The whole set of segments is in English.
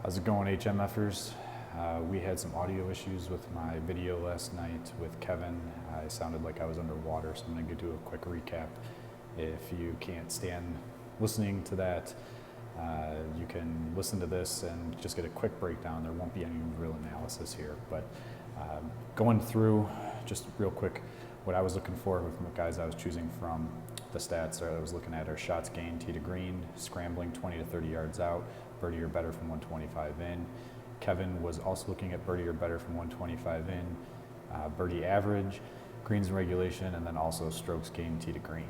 How's it going, HMFers? We had some audio issues with my video last night with Kevin. I sounded like I was underwater, so I'm going to do a quick recap. If you can't stand listening to that, you can listen to this and just get a quick breakdown. There won't be any real analysis here, but going through just real quick what I was looking for with the guys I was choosing from the stats. I was looking at our shots gained, tee to green, scrambling 20 to 30 yards out, birdie or better from 125 in. Kevin was also looking at birdie or better from 125 in, birdie average, greens in regulation, and then also strokes gained, tee to green.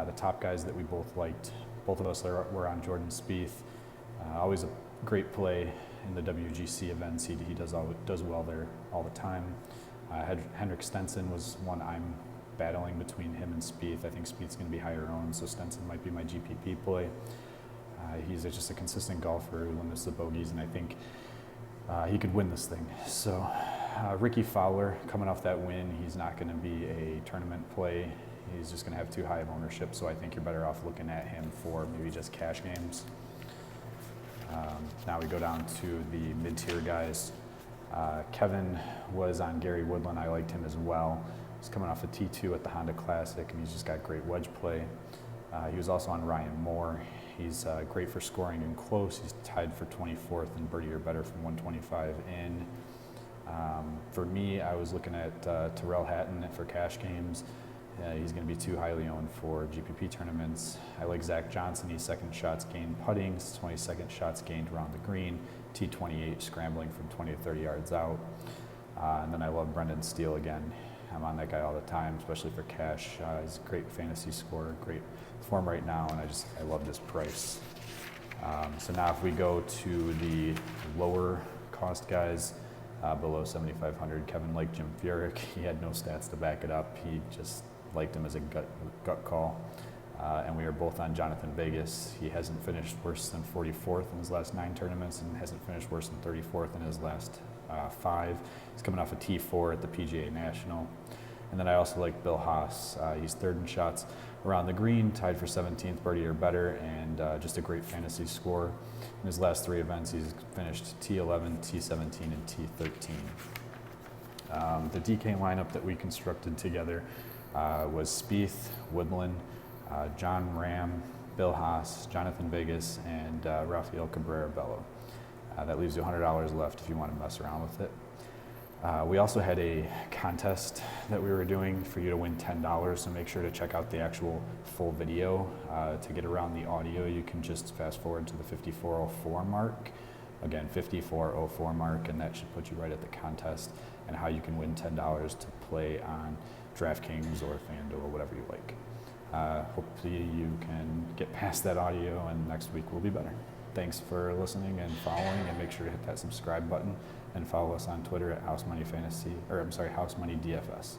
The top guys that we both liked, both of us were on Jordan Spieth. Always a great play in the WGC events. He does well there all the time. Henrik Stenson was one I'm battling between him and Spieth. I think Spieth's going to be higher owned, so Stenson might be my GPP play. He's just a consistent golfer who limits the bogeys, and I think he could win this thing. So Rickie Fowler, coming off that win, he's not going to be a tournament play. He's just going to have too high of ownership, so I think you're better off looking at him for maybe just cash games. Now we go down to the mid-tier guys. Kevin was on Gary Woodland. I liked him as well. He's coming off a T2 at the Honda Classic, and he's just got great wedge play. He was also on Ryan Moore. He's great for scoring in close. He's tied for 24th in birdie or better from 125 in. For me, I was looking at Tyrrell Hatton for cash games. He's going to be too highly owned for GPP tournaments. I like Zach Johnson. He's second shots gained putting, 22nd shots gained around the green, T28 scrambling from 20 to 30 yards out. And then I love Brendan Steele again. I'm on that guy all the time, especially for cash. He's a great fantasy scorer, great form right now, and I love this price. So now if we go to the lower cost guys, below 7,500, Kevin liked Jim Furyk. He had no stats to back it up. He just liked him as a gut call. And we are both on Jonathan Vegas. He hasn't finished worse than 44th in his last 9 tournaments and hasn't finished worse than 34th in his last 5. He's coming off a T4 at the PGA National. And then I also like Bill Haas. He's third in shots around the green, tied for 17th, birdie or better, and just a great fantasy score. In his last 3 events, he's finished T11, T17, and T13. The DK lineup that we constructed together was Spieth, Woodland, John Ram, Bill Haas, Jonathan Vegas, and Rafael Cabrera Bello. That leaves you $100 left if you want to mess around with it. We also had a contest that we were doing for you to win $10, so make sure to check out the actual full video. To get around the audio, you can just fast forward to the 5404 mark. Again, 5404 mark, and that should put you right at the contest and how you can win $10 to play on DraftKings or FanDuel, whatever you like. Hopefully you can get past that audio, and next week will be better. Thanks for listening and following, and make sure to hit that subscribe button and follow us on Twitter at House Money DFS.